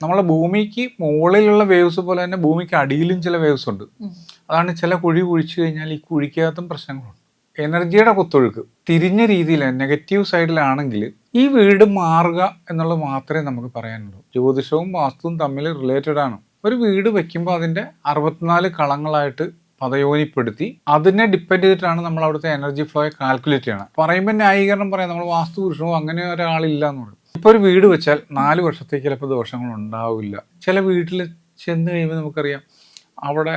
നമ്മളെ ഭൂമിക്ക് മുകളിലുള്ള വേവ്സ് പോലെ തന്നെ ഭൂമിക്ക് അടിയിലും ചില വേവ്സ് ഉണ്ട്. അതാണ് ചില കുഴി കുഴിച്ചു കഴിഞ്ഞാൽ ഈ കുഴിക്കകത്തും പ്രശ്നങ്ങളുണ്ട്. എനർജിയുടെ കുത്തൊഴുക്ക് തിരിഞ്ഞ രീതിയിൽ നെഗറ്റീവ് സൈഡിലാണെങ്കിൽ ഈ വീട് മാറുക എന്നുള്ളത് മാത്രമേ നമുക്ക് പറയാനുള്ളൂ. ജ്യോതിഷവും വാസ്തുവും തമ്മിൽ റിലേറ്റഡ് ആണ്. ഒരു വീട് വെക്കുമ്പോൾ അതിൻ്റെ 64 കളങ്ങളായിട്ട് പദയോനിപ്പെടുത്തി അതിനെ ഡിപ്പെൻഡ് ചെയ്തിട്ടാണ് നമ്മൾ അവിടുത്തെ എനർജി ഫ്ലോയെ കാൽക്കുലേറ്റ് ചെയ്യണം. പറയുമ്പോൾ ന്യായീകരണം പറയാം, നമ്മൾ വാസ്തു പുരുഷനോ അങ്ങനെ ഒരാളില്ല എന്ന് പറയും. ഇപ്പോൾ ഒരു വീട് വെച്ചാൽ 4 വർഷത്തേക്ക് ചിലപ്പോൾ ദോഷങ്ങൾ ഉണ്ടാവില്ല. ചില വീട്ടിൽ ചെന്ന് കഴിയുമ്പോൾ നമുക്കറിയാം അവിടെ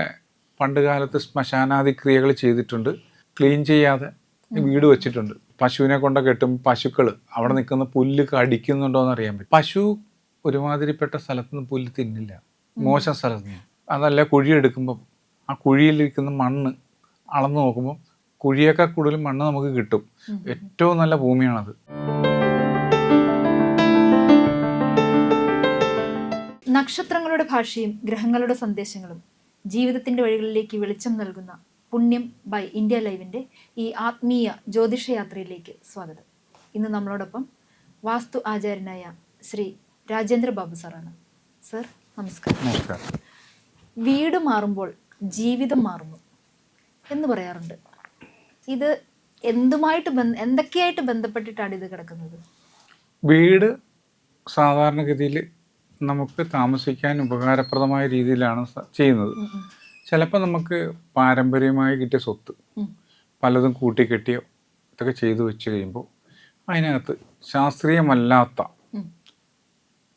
പണ്ട് കാലത്ത് ശ്മശാനാദി ക്രിയകൾ ചെയ്തിട്ടുണ്ട്, ക്ലീൻ ചെയ്യാതെ വീട് വെച്ചിട്ടുണ്ട്. പശുവിനെ കൊണ്ട് കെട്ടും, പശുക്കൾ അവിടെ നിൽക്കുന്ന പുല്ല് കടിക്കുന്നുണ്ടോ എന്ന് അറിയാൻ പറ്റും. പശു ഒരുമാതിരിപ്പെട്ട സ്ഥലത്ത് നിന്ന് പുല്ല് തിന്നില്ല, മോശം സ്ഥലത്ത് നിന്ന്. അതല്ല കുഴിയെടുക്കുമ്പം ആ കുഴിയിലിരിക്കുന്ന മണ്ണ് അളന്ന് നോക്കുമ്പോൾ കുഴിയേക്കാൾ കൂടുതൽ മണ്ണ് നമുക്ക് കിട്ടും. ഏറ്റവും നല്ല ഭൂമിയാണത്. നക്ഷത്രങ്ങളുടെ ഭാഷയും ഗ്രഹങ്ങളുടെ സന്ദേശങ്ങളും ജീവിതത്തിന്റെ വഴികളിലേക്ക് വെളിച്ചം നൽകുന്ന പുണ്യം ബൈ ഇന്ത്യ ലൈവിന്റെ ഈ ആത്മീയ ജ്യോതിഷയാത്രയിലേക്ക് സ്വാഗതം. ഇന്ന് നമ്മളോടൊപ്പം വാസ്തു ആചാര്യനായ ശ്രീ രാജേന്ദ്ര ബാബു സാറാണ്. സർ നമസ്കാരം. വീട് മാറുമ്പോൾ ജീവിതം മാറുന്നു എന്ന് പറയാറുണ്ട്. ഇത് എന്തൊക്കെയായിട്ട് ബന്ധപ്പെട്ടിട്ടാണ് ഇത് കിടക്കുന്നത്? വീട് സാധാരണഗതിയിൽ നമുക്ക് താമസിക്കാൻ ഉപകാരപ്രദമായ രീതിയിലാണ് ചെയ്യുന്നത്. ചിലപ്പോൾ നമുക്ക് പാരമ്പര്യമായി കിട്ടിയ സ്വത്ത് പലതും കൂട്ടിക്കെട്ടിയോ ഇതൊക്കെ ചെയ്തു വെച്ച് കഴിയുമ്പോൾ അതിനകത്ത് ശാസ്ത്രീയമല്ലാത്ത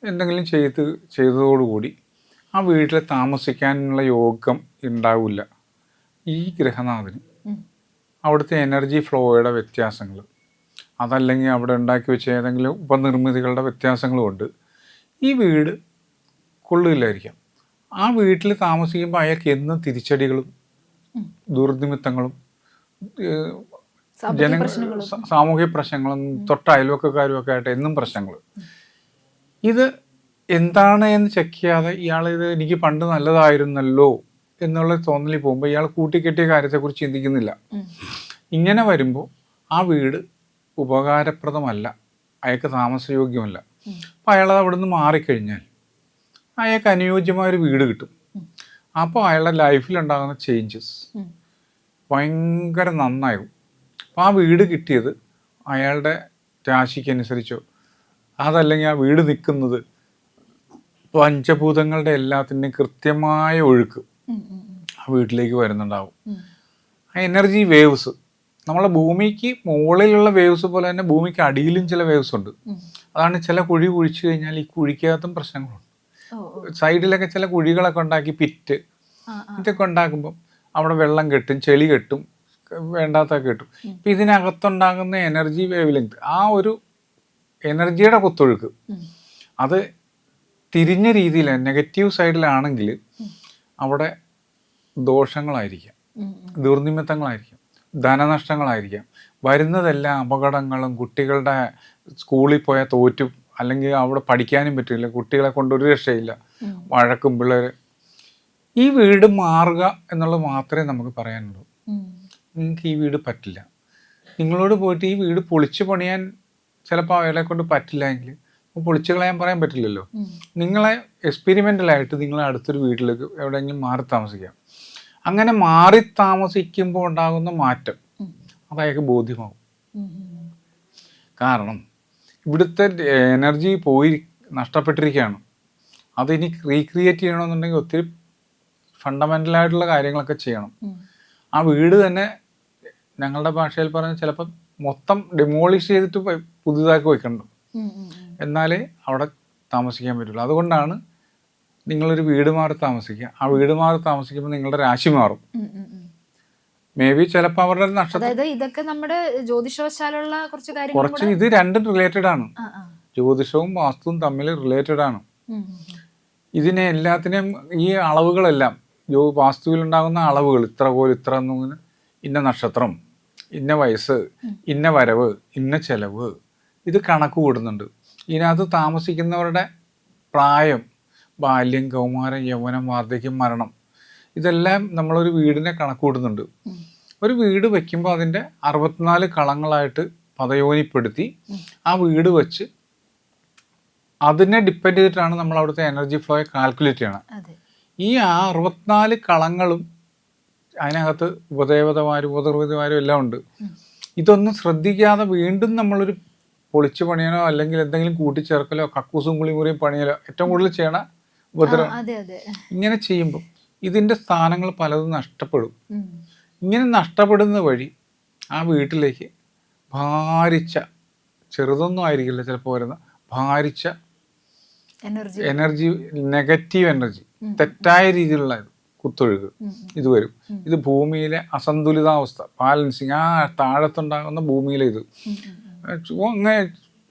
എന്തെങ്കിലും ചെയ്തതോടുകൂടി ആ വീട്ടിൽ താമസിക്കാനുള്ള യോഗം ഉണ്ടാവില്ല. ഈ ഗ്രഹനാഥന് അവിടുത്തെ എനർജി ഫ്ലോയുടെ വ്യത്യാസങ്ങൾ, അതല്ലെങ്കിൽ അവിടെ ഉണ്ടാക്കി വെച്ച ഏതെങ്കിലും ഉപനിർമ്മിതികളുടെ വ്യത്യാസങ്ങളും കൊണ്ട് ഈ വീട് കൊള്ളില്ലായിരിക്കാം. ആ വീട്ടിൽ താമസിക്കുമ്പോൾ അയാൾക്ക് എന്നും തിരിച്ചടികളും ദുർനിമിത്തങ്ങളും സാമൂഹ്യ പ്രശ്നങ്ങളും തൊട്ട അയൽവക്കക്കാരും ഒക്കെ ആയിട്ട് എന്നും പ്രശ്നങ്ങൾ. ഇത് എന്താണ് എന്ന് ചെക്ക് ചെയ്യാതെ ഇയാൾ ഇത് എനിക്ക് പണ്ട് നല്ലതായിരുന്നല്ലോ എന്നുള്ള തോന്നലിൽ പോകുമ്പോൾ ഇയാൾ കൂട്ടിക്കെട്ടിയ കാര്യത്തെക്കുറിച്ച് ചിന്തിക്കുന്നില്ല. ഇങ്ങനെ വരുമ്പോൾ ആ വീട് ഉപകാരപ്രദമല്ല, അയാൾക്ക് താമസയോഗ്യമല്ല. അപ്പോൾ അയാളത് അവിടെ നിന്ന് മാറിക്കഴിഞ്ഞാൽ അയാൾക്ക് അനുയോജ്യമായൊരു വീട് കിട്ടും. അപ്പോൾ അയാളുടെ ലൈഫിലുണ്ടാകുന്ന ചേഞ്ചസ് ഭയങ്കര നന്നാകും. അപ്പോൾ ആ വീട് കിട്ടിയത് അയാളുടെ രാശിക്കനുസരിച്ചോ അതല്ലെങ്കിൽ ആ വീട് നിൽക്കുന്നത് പഞ്ചഭൂതങ്ങളുടെ എല്ലാത്തിൻ്റെയും കൃത്യമായ ഒഴുക്ക് ആ വീട്ടിലേക്ക് വരുന്നുണ്ടാവും. ആ എനർജി വേവ്സ് നമ്മളെ ഭൂമിക്ക് മുകളിലുള്ള വേവ്സ് പോലെ തന്നെ ഭൂമിക്ക് അടിയിലും ചില വേവ്സ് ഉണ്ട്. അതാണ് ചില കുഴി കുഴിച്ചു കഴിഞ്ഞാൽ ഈ കുഴിക്കകത്തും പ്രശ്നങ്ങളുണ്ട്. സൈഡിലൊക്കെ ചില കുഴികളൊക്കെ ഉണ്ടാക്കി പിറ്റ് ഇതൊക്കെ ഉണ്ടാക്കുമ്പം അവിടെ വെള്ളം കെട്ടും, ചെളി കെട്ടും, വേണ്ടാത്തൊക്കെ കെട്ടും. ഇപ്പം ഇതിനകത്തുണ്ടാകുന്ന എനർജി വേവ് ലെങ്ത്, ആ ഒരു എനർജിയുടെ കുത്തൊഴുക്ക് അത് തിരിഞ്ഞ രീതിയിൽ നെഗറ്റീവ് സൈഡിലാണെങ്കിൽ അവിടെ ദോഷങ്ങളായിരിക്കാം, ദുർനിമിത്തങ്ങളായിരിക്കാം, ധനനഷ്ടങ്ങളായിരിക്കാം. വരുന്നതെല്ലാം അപകടങ്ങളും, കുട്ടികളുടെ സ്കൂളിൽ പോയാൽ തോറ്റും, അല്ലെങ്കിൽ അവിടെ പഠിക്കാനും പറ്റില്ല, കുട്ടികളെ കൊണ്ടൊരു രക്ഷയില്ല, വഴക്കും പിള്ളേർ. ഈ വീട് മാറുക എന്നുള്ളത് മാത്രമേ നമുക്ക് പറയാനുള്ളൂ. നിങ്ങൾക്ക് ഈ വീട് പറ്റില്ല, നിങ്ങളോട് പോയിട്ട് ഈ വീട് പൊളിച്ചു പണിയാൻ ചിലപ്പോൾ അയാളെ കൊണ്ട് പറ്റില്ല എങ്കിൽ പൊളിച്ചു കളയാൻ പറയാൻ പറ്റില്ലല്ലോ. നിങ്ങളെ എക്സ്പെരിമെൻ്റലായിട്ട് നിങ്ങളെ അടുത്തൊരു വീട്ടിലേക്ക് എവിടെയെങ്കിലും മാറി താമസിക്കാം. അങ്ങനെ മാറി താമസിക്കുമ്പോൾ ഉണ്ടാകുന്ന മാറ്റം അത് അയാൾക്ക് ബോധ്യമാവും. കാരണം ഇവിടുത്തെ എനർജി പോയി നഷ്ടപ്പെട്ടിരിക്കുകയാണ്. അതിനി റീക്രിയേറ്റ് ചെയ്യണമെന്നുണ്ടെങ്കിൽ ഒത്തിരി ഫണ്ടമെൻ്റലായിട്ടുള്ള കാര്യങ്ങളൊക്കെ ചെയ്യണം. ആ വീട് തന്നെ ഞങ്ങളുടെ ഭാഷയിൽ പറഞ്ഞ ചിലപ്പോൾ മൊത്തം ഡിമോളിഷ് ചെയ്തിട്ട് പുതുതാക്കി വയ്ക്കണം, എന്നാലേ അവിടെ താമസിക്കാൻ പറ്റുള്ളൂ. അതുകൊണ്ടാണ് നിങ്ങളൊരു വീട് മാറി താമസിക്കുക. ആ വീട് മാറി താമസിക്കുമ്പോൾ നിങ്ങളുടെ രാശി മാറും. മേ ബി ചിലപ്പോൾ അവരുടെ നക്ഷത്രം, ഇതൊക്കെ നമ്മുടെ ജ്യോതിഷവശാലുള്ള കുറച്ച് ഇത് രണ്ടും റിലേറ്റഡ് ആണ്. ജ്യോതിഷവും വാസ്തുവും തമ്മിൽ റിലേറ്റഡ് ആണ്. ഇതിനെ എല്ലാത്തിനെയും ഈ അളവുകളെല്ലാം വാസ്തുവിലുണ്ടാകുന്ന അളവുകൾ ഇത്ര പോലെ ഇത്ര എന്നിങ്ങനെ ഇന്ന നക്ഷത്രം, ഇന്ന വയസ്സ്, ഇന്ന വരവ്, ഇന്ന ചെലവ്, ഇത് കണക്ക് കൂടുന്നുണ്ട്. ഇതിനകത്ത് താമസിക്കുന്നവരുടെ പ്രായം, ബാല്യം, കൗമാരം, യൗവനം, വാർദ്ധക്യം, മരണം, ഇതെല്ലാം നമ്മളൊരു വീടിനെ കണക്ക് കൂടുന്നുണ്ട്. ഒരു വീട് വയ്ക്കുമ്പോൾ അതിൻ്റെ 64 കളങ്ങളായിട്ട് പദയോനിപ്പെടുത്തി ആ വീട് വെച്ച് അതിനെ ഡിപ്പെൻഡ് ചെയ്തിട്ടാണ് നമ്മൾ അവിടുത്തെ എനർജി ഫ്ലോയെ കാൽക്കുലേറ്റ് ചെയ്യണം. അതെ. ഈ 64 കളങ്ങളും അതിനകത്ത് ഉപദേവതമാരും ഉപദേവതമാരും എല്ലാം ഉണ്ട്. ഇതൊന്നും ശ്രദ്ധിക്കാതെ വീണ്ടും നമ്മളൊരു പൊളിച്ചു പണിയാനോ അല്ലെങ്കിൽ എന്തെങ്കിലും കൂട്ടിച്ചേർക്കലോ കക്കൂസും കുളിമുറിയും പണിയലോ ഏറ്റവും കൂടുതൽ ചെയ്യണ ഉപദ്രവം. ഇങ്ങനെ ചെയ്യുമ്പോൾ ഇതിൻ്റെ സ്ഥാനങ്ങൾ പലതും നഷ്ടപ്പെടും. ഇങ്ങനെ നഷ്ടപ്പെടുന്ന വഴി ആ വീട്ടിലേക്ക് ഭാരിച്ച, ചെറുതൊന്നും ആയിരിക്കില്ല ചിലപ്പോൾ വരുന്ന ഭാരിച്ച എനർജി, നെഗറ്റീവ് എനർജി, തെറ്റായ രീതിയിലുള്ള കുത്തൊഴുക്ക് ഇത് വരും. ഇത് ഭൂമിയിലെ അസന്തുലിതാവസ്ഥ, ബാലൻസിങ്, ആ താഴത്തുണ്ടാകുന്ന ഭൂമിയിലെ ഇത് അങ്ങനെ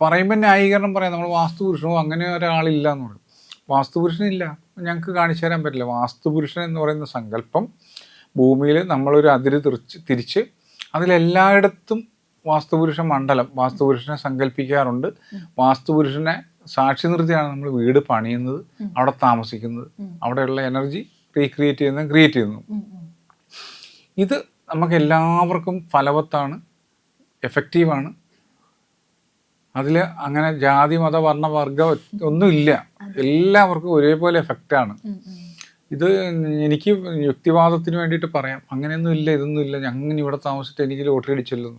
പറയുമ്പോൾ ന്യായീകരണം പറയാം. നമ്മൾ വാസ്തുപുരുഷനോ അങ്ങനെ ഒരാളില്ല എന്ന് പറയും. വാസ്തുപുരുഷനില്ല, ഞങ്ങൾക്ക് കാണിച്ചു തരാൻ പറ്റില്ല. വാസ്തുപുരുഷൻ എന്ന് പറയുന്ന സങ്കല്പം ഭൂമിയിൽ നമ്മളൊരു അതിര് തിരിച്ച് അതിലെല്ലായിടത്തും വാസ്തുപുരുഷ മണ്ഡലം, വാസ്തുപുരുഷനെ സങ്കല്പിക്കാറുണ്ട്. വാസ്തുപുരുഷനെ സാക്ഷി നിർത്തിയാണ് നമ്മൾ വീട് പണിയുന്നത്, അവിടെ താമസിക്കുന്നത്, അവിടെയുള്ള എനർജി റീക്രിയേറ്റ് ചെയ്യുന്നത്, ക്രിയേറ്റ് ചെയ്യുന്നു. ഇത് നമുക്ക് എല്ലാവർക്കും ഫലവത്താണ്, എഫക്റ്റീവാണ്. അതിൽ അങ്ങനെ ജാതി മത വർണ്ണ വർഗ ഒന്നുമില്ല, എല്ലാവർക്കും ഒരേപോലെ എഫക്റ്റാണ്. ഇത് എനിക്ക് യുക്തിവാദത്തിന് വേണ്ടിയിട്ട് പറയാം, അങ്ങനെയൊന്നും ഇല്ല, ഇതൊന്നും ഇല്ല, അങ്ങനെ ഇവിടെ താമസിച്ചിട്ട് എനിക്ക് ലോട്ടറി അടിച്ചല്ലോ,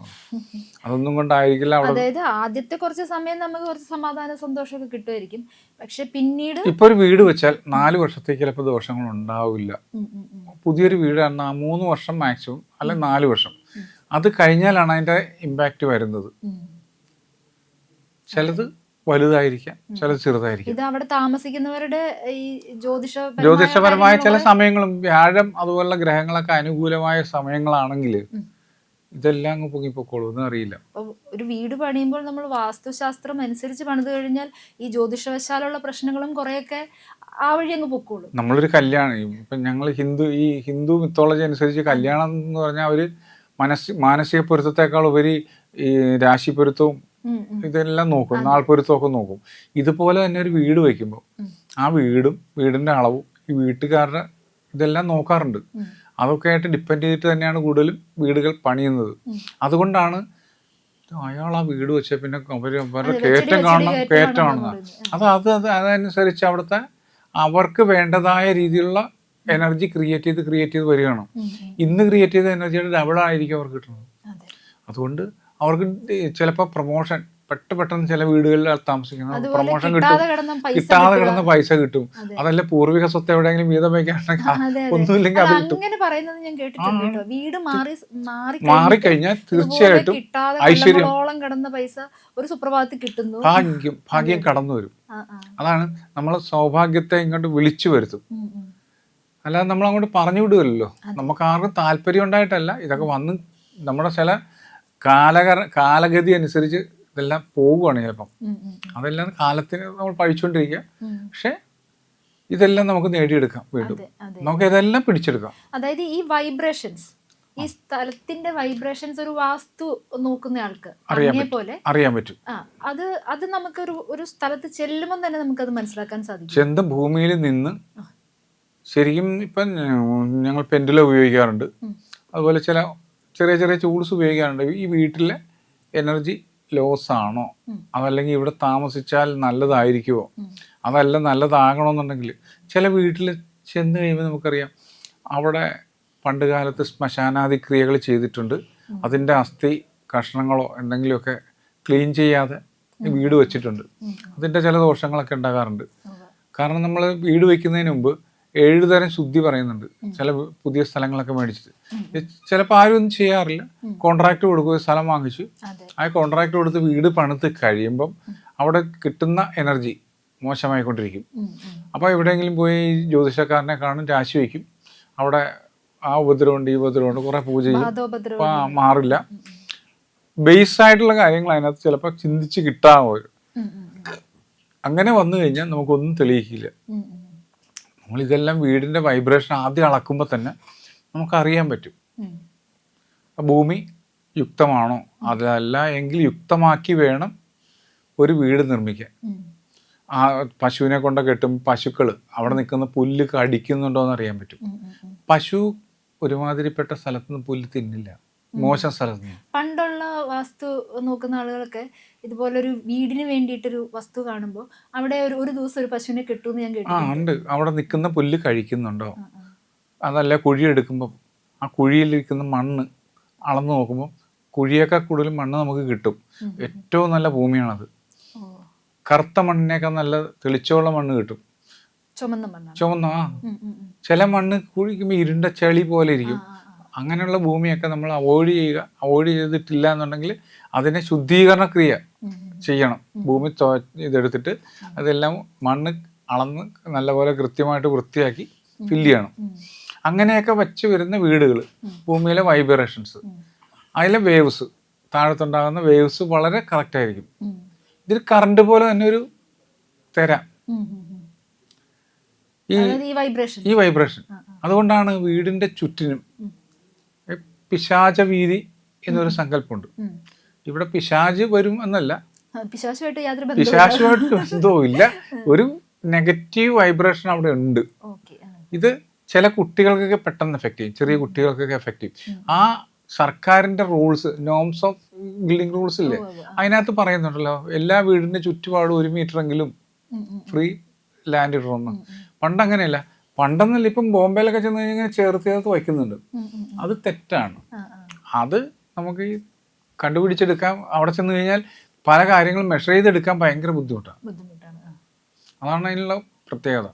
അതൊന്നും കൊണ്ടായിരിക്കില്ല. അതായത് ആദ്യത്തെ കുറച്ച് സമയം നമുക്ക് കുറച്ച് സമാധാന സന്തോഷമൊക്കെ കിട്ടുമായിരിക്കും, പക്ഷെ പിന്നീട് ഇപ്പൊ ഒരു വീട് വെച്ചാൽ 4 വർഷത്തേക്ക് ചിലപ്പോൾ ദോഷങ്ങൾ ഉണ്ടാവില്ല. പുതിയൊരു വീടാണ് 3 വർഷം മാക്സിമം, അല്ലെ 4 വർഷം. അത് കഴിഞ്ഞാലാണ് അതിന്റെ ഇമ്പാക്റ്റ് വരുന്നത്. ചിലത് വലുതായിരിക്കാം, ചിലത് ചെറുതായിരിക്കും. ഇത് അവിടെ താമസിക്കുന്നവരുടെ ഈ ജ്യോതിഷപരമായ ചില സമയങ്ങളും വ്യാഴം അതുപോലുള്ള ഗ്രഹങ്ങളൊക്കെ അനുകൂലമായ സമയങ്ങളാണെങ്കിൽ ഇതെല്ലാം അങ്ങ് പൊങ്ങിപ്പോക്കോളൂ എന്ന് അറിയില്ല. ഒരു വീട് പണിയുമ്പോൾ നമ്മൾ വാസ്തുശാസ്ത്രം അനുസരിച്ച് പണിത് കഴിഞ്ഞാൽ ഈ ജ്യോതിഷവശാലുള്ള പ്രശ്നങ്ങളും കുറെയൊക്കെ ആ വഴി അങ്ങ് പൊക്കോളൂ. നമ്മളൊരു കല്യാണം, ഇപ്പം ഞങ്ങൾ ഹിന്ദു മിത്തോളജി അനുസരിച്ച് കല്യാണം എന്ന് പറഞ്ഞാൽ ഒരു മാനസിക പൊരുത്തത്തെക്കാൾ ഉപരി ഈ രാശി പൊരുത്തവും ഇതെല്ലാം നോക്കും, നാൾ പൊരുത്തമൊക്കെ നോക്കും. ഇതുപോലെ തന്നെ ഒരു വീട് വയ്ക്കുമ്പോൾ ആ വീടിന്റെ അളവും ഈ വീട്ടുകാരുടെ ഇതെല്ലാം നോക്കാറുണ്ട്. അതൊക്കെ ആയിട്ട് ഡിപ്പെൻഡ് ചെയ്തിട്ട് തന്നെയാണ് കൂടുതലും വീടുകൾ പണിയുന്നത്. അതുകൊണ്ടാണ് അയാൾ ആ വീട് വെച്ച പിന്നെ അവരുടെ കയറ്റമാണെന്ന് അതനുസരിച്ച് അവിടുത്തെ അവർക്ക് വേണ്ടതായ രീതിയിലുള്ള എനർജി ക്രിയേറ്റ് ചെയ്ത് വരികയാണ്. ഇന്ന് ക്രിയേറ്റ് ചെയ്ത എനർജിയുടെ ഡബിൾ ആയിരിക്കും അവർക്ക് കിട്ടുന്നത്. അതുകൊണ്ട് അവർക്ക് ചിലപ്പോൾ പ്രൊമോഷൻ പെട്ടെന്ന് ചില വീടുകളിൽ താമസിക്കുന്നത് പ്രൊമോഷൻ കിട്ടും, കിട്ടാതെ കിടന്ന പൈസ കിട്ടും. അതല്ല പൂർവിക സ്വത്ത് എവിടെയെങ്കിലും വീതം വയ്ക്കാണെങ്കിൽ ഒന്നുമില്ലെങ്കിൽ അത് കിട്ടും. മാറിക്കഴിഞ്ഞാൽ തീർച്ചയായിട്ടും ഐശ്വര്യം, ഭാഗ്യം കടന്നു വരും. അതാണ് നമ്മൾ സൗഭാഗ്യത്തെ ഇങ്ങോട്ട് വിളിച്ചു വരുത്തും. അല്ലാതെ നമ്മൾ അങ്ങോട്ട് പറഞ്ഞു വിടുകയല്ലോ. നമുക്ക് ആർക്കും താല്പര്യം ഉണ്ടായിട്ടല്ല, ഇതൊക്കെ വന്ന് നമ്മുടെ ചില കാലഗതി അനുസരിച്ച് ഇതെല്ലാം പോവുകയാണ് ചിലപ്പം. അതെല്ലാം കാലത്തിന് നമ്മൾ പഴിച്ചുകൊണ്ടിരിക്കുക. പക്ഷെ ഇതെല്ലാം നമുക്ക് നേടിയെടുക്കാം, വീണ്ടും നമുക്ക് ഇതെല്ലാം പിടിച്ചെടുക്കാം. അതായത് ഈ വൈബ്രേഷൻസ്, ഈ സ്ഥലത്തിന്റെ വൈബ്രേഷൻസ് ഒരു വാസ്തു നോക്കുന്ന ആൾക്ക് അറിയാൻ പറ്റും. അത് നമുക്ക് ഒരു സ്ഥലത്ത് ചെല്ലുമ്പോൾ തന്നെ നമുക്കത് മനസ്സിലാക്കാൻ സാധിക്കും. സ്വന്തം ഭൂമിയിൽ നിന്ന് ശരിക്കും ഇപ്പം ഞങ്ങൾ പെൻഡുലം ഉപയോഗിക്കാറുണ്ട്, അതുപോലെ ചില ചെറിയ ടൂൾസ് ഉപയോഗിക്കാറുണ്ട്. ഈ വീട്ടിലെ എനർജി ലോസ് ആണോ, അതല്ലെങ്കിൽ ഇവിടെ താമസിച്ചാൽ നല്ലതായിരിക്കുമോ, അതല്ല നല്ലതാകണമെന്നുണ്ടെങ്കിൽ ചില വീട്ടിൽ ചെന്ന് കഴിയുമ്പോൾ നമുക്കറിയാം അവിടെ പണ്ട് കാലത്ത് ശ്മശാനാദി ക്രിയകൾ ചെയ്തിട്ടുണ്ട്. അതിൻ്റെ അസ്ഥി കഷ്ണങ്ങളോ എന്തെങ്കിലുമൊക്കെ ക്ലീൻ ചെയ്യാതെ വീട് വെച്ചിട്ടുണ്ട്. അതിൻ്റെ ചില ദോഷങ്ങളൊക്കെ ഉണ്ടാകാറുണ്ട്. കാരണം നമ്മൾ വീട് വയ്ക്കുന്നതിന് മുമ്പ് 7 തരം ശുദ്ധി പറയുന്നുണ്ട് ചില പുതിയ സ്ഥലങ്ങളൊക്കെ മേടിച്ചിട്ട്. ചിലപ്പോൾ ആരും ഒന്നും ചെയ്യാറില്ല, കോൺട്രാക്ട് കൊടുക്കുക, സ്ഥലം വാങ്ങിച്ചു, ആ കോൺട്രാക്ട് കൊടുത്ത് വീട് പണിത് കഴിയുമ്പം അവിടെ കിട്ടുന്ന എനർജി മോശമായിക്കൊണ്ടിരിക്കും. അപ്പോൾ എവിടെയെങ്കിലും പോയി ജ്യോതിഷക്കാരനെ കാണും, രാശി വയ്ക്കും, അവിടെ ആ ഉപദ്രവമുണ്ട് ഈ ഉപദ്രവമുണ്ട്, കുറെ പൂജ ചെയ്യും, മാറില്ല. ബേസ് ആയിട്ടുള്ള കാര്യങ്ങൾ അതിനകത്ത് ചിലപ്പോൾ ചിന്തിച്ച് കിട്ടാൻ വരും. അങ്ങനെ വന്നു കഴിഞ്ഞാൽ നമുക്കൊന്നും തെളിയിക്കില്ല. നമ്മളിതെല്ലാം വീടിൻ്റെ വൈബ്രേഷൻ ആദ്യം അളക്കുമ്പോൾ തന്നെ നമുക്കറിയാൻ പറ്റും ഭൂമി യുക്തമാണോ, അതല്ല എങ്കിൽ യുക്തമാക്കി വേണം ഒരു വീട് നിർമ്മിക്കാൻ. ആ പശുവിനെ കൊണ്ട് കെട്ടും, പശുക്കൾ അവിടെ നിൽക്കുന്ന പുല്ല് കടിക്കുന്നുണ്ടോ എന്ന് അറിയാൻ പറ്റും. പശു ഒരുമാതിരിപ്പെട്ട സ്ഥലത്തുനിന്ന് പുല്ല് തിന്നില്ല. മോശം സ്ഥലത്ത് നിന്ന്. പണ്ടുള്ള വാസ്തു നോക്കുന്ന ആളുകളൊക്കെ ഇതുപോലൊരു വീടിന് വേണ്ടിയിട്ടൊരു വസ്തു കാണുമ്പോൾ അവിടെ ഒരു ദിവസം ഒരു പശുവിനെ കിട്ടുമെന്ന് ഞാൻ കേട്ടു. ഉണ്ട്. അവിടെ നിൽക്കുന്ന പുല്ല് കഴിക്കുന്നുണ്ടോ, അതല്ല കുഴി എടുക്കുമ്പോൾ ആ കുഴിയിലിരിക്കുന്ന മണ്ണ് അളന്ന് നോക്കുമ്പോൾ കുഴിയേക്കാൾ കൂടുതൽ മണ്ണ് നമുക്ക് കിട്ടും. ഏറ്റവും നല്ല ഭൂമിയാണത്. കറുത്ത മണ്ണിനേക്കാൾ നല്ല തെളിച്ചമുള്ള മണ്ണ് കിട്ടും. ചുമന്ന ചില മണ്ണ് കുഴിക്കുമ്പോൾ ഇരുണ്ട ചെളി പോലെ ഇരിക്കും. അങ്ങനെയുള്ള ഭൂമിയൊക്കെ നമ്മൾ അവോയ്ഡ് ചെയ്യുക. അവോയ്ഡ് ചെയ്തിട്ടില്ല എന്നുണ്ടെങ്കിൽ അതിനെ ശുദ്ധീകരണ ക്രിയ ചെയ്യണം. ഭൂമി ഇതെടുത്തിട്ട് അതെല്ലാം മണ്ണ് അളന്ന് നല്ലപോലെ കൃത്യമായിട്ട് വൃത്തിയാക്കി ഫില്ല് ചെയ്യണം. അങ്ങനെയൊക്കെ വെച്ച് വരുന്ന വീടുകൾ, ഭൂമിയിലെ വൈബ്രേഷൻസ്, അതിലെ വേവ്സ്, താഴത്തുണ്ടാകുന്ന വേവ്സ് വളരെ കറക്റ്റ് ആയിരിക്കും. ഇതിൽ കറണ്ട് പോലെ തന്നെ ഒരു തരാം ഈ വൈബ്രേഷൻ. അതുകൊണ്ടാണ് വീടിന്റെ ചുറ്റിനും പിശാച വീതി എന്നൊരു സങ്കല്പമുണ്ട്. ഇവിടെ പിശാച് വരും എന്നല്ല, പിശാചുമായിട്ട് ബന്ധവും ഇല്ല, ഒരു നെഗറ്റീവ് വൈബ്രേഷൻ അവിടെ ഉണ്ട്. ഇത് ചില കുട്ടികൾക്കൊക്കെ പെട്ടെന്ന് എഫക്റ്റ് ചെയ്യും, ചെറിയ കുട്ടികൾക്കൊക്കെ എഫക്റ്റ് ചെയ്യും. ആ സർക്കാരിന്റെ rules, norms of building rules ഇല്ലേ, അതിനകത്ത് പറയുന്നുണ്ടല്ലോ എല്ലാ വീടിന്റെ ചുറ്റുപാടും 1 മീറ്ററെങ്കിലും ഫ്രീ ലാൻഡ് ഇടണമെന്ന്. പണ്ടങ്ങനെയല്ല. പണ്ടെന്നല്ല, ഇപ്പം ബോംബെയിലൊക്കെ ചെന്ന് കഴിഞ്ഞാൽ ചേർത്ത് വയ്ക്കുന്നുണ്ട്. അത് തെറ്റാണ്. അത് നമുക്ക് കണ്ടുപിടിച്ചെടുക്കാൻ, അവിടെ ചെന്ന് കഴിഞ്ഞാൽ പല കാര്യങ്ങളും മെഷർ ചെയ്തെടുക്കാൻ ഭയങ്കര ബുദ്ധിമുട്ടാണ്. അതാണ് അതിനുള്ള പ്രത്യേകത.